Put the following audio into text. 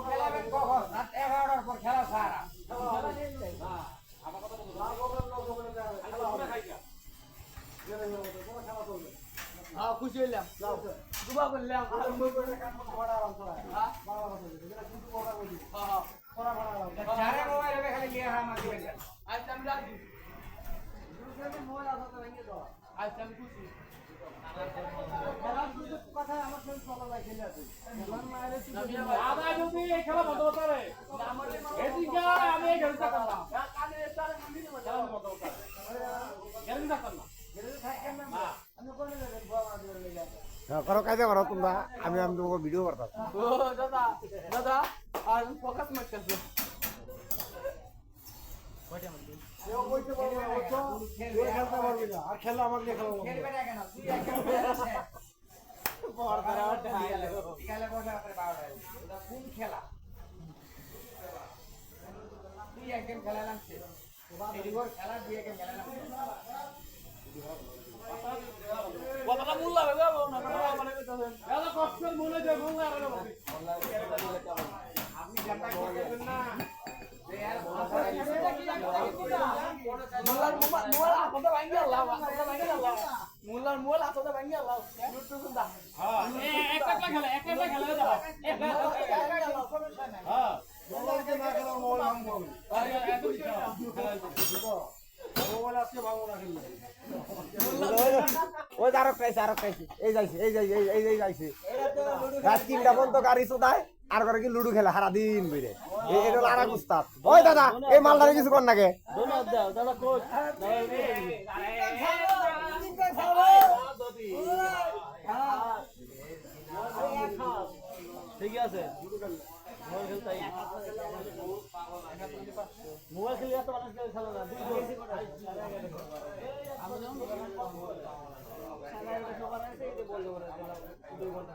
খেলাবেন কখন? রাত 11টার পর খেলা সারা। খুশি হইলাম দুবা করলাম মোবাইল খালি নিয়ে আমার আচ্ছা আমি রাখছি মোবাইল আসতে ভেঙে দাও আচ্ছা আমি খুশি কথা আমার সঙ্গে চলা লাগে খেলে আছে আদা যদি এই খেলা বন্ধ করতে পারে এদিকে আমি এই খেলতে পারলাম কানে তার মন্দির মধ্যে খেলা বন্ধ করতে পারে গেলেন না করলাম গেলেন থাকেন না আমি কোন জায়গায় বাবা দিয়ে লেগে করো কাজে করো তোমরা আমি তোমাকে ভিডিও করতাম ও দাদা দাদা আর ফোকাস মত করছো কয়টা মত কেউ কইতে পারবে না বুঝছো তুই খেলতে পারবি না আর খেলা আমাকে খেলা খেলবে না কেন তুই এক খেলা বড় করে ওটা খেলা বসে আপনি 12টা এটা কোন খেলা তুই এক গেম খেলা লাগছে এদিকে খেলা দিয়ে গেম খেলা লাগছে কথাটা মূল লাগে যাবো না মানে কইতাছেন এত কষ্টের মনে যে মূল লাগে না আপনি যেটা করবেন না যে আর মোল্লার মোবাইল আপদা ভাঙি আল্লাহ আপদা ভাঙি আল্লাহ মোল্লার মোবাইল আপদা ভাঙি আল্লাহ লুটু সুন্দা হ্যাঁ একটা খেলা দাও হ্যাঁ মোবাইলকে না খেলা মোবাইল ভাঙবো আরে এত খেলা মোবাইল আজকে ভাঙবো না খেললে ওই আরো খাইছে এই যাইছে এই যাইছে রাত 3টা পর্যন্ত গাড়ি চোদায় আর করে কি লুডু খেলা সারা দিন বইরে এটা হলো আরেক উস্তাদ ওই দাদা এই মালদারে কিছু কর নাকে দাদা কোচ ঠিক আছে মোবাইল খেলতাই মোবাইল খেলে এত মানুষ খেলা না আমি যখন খেলা সবার আছে এই যে বলতে পারে 2 ঘন্টা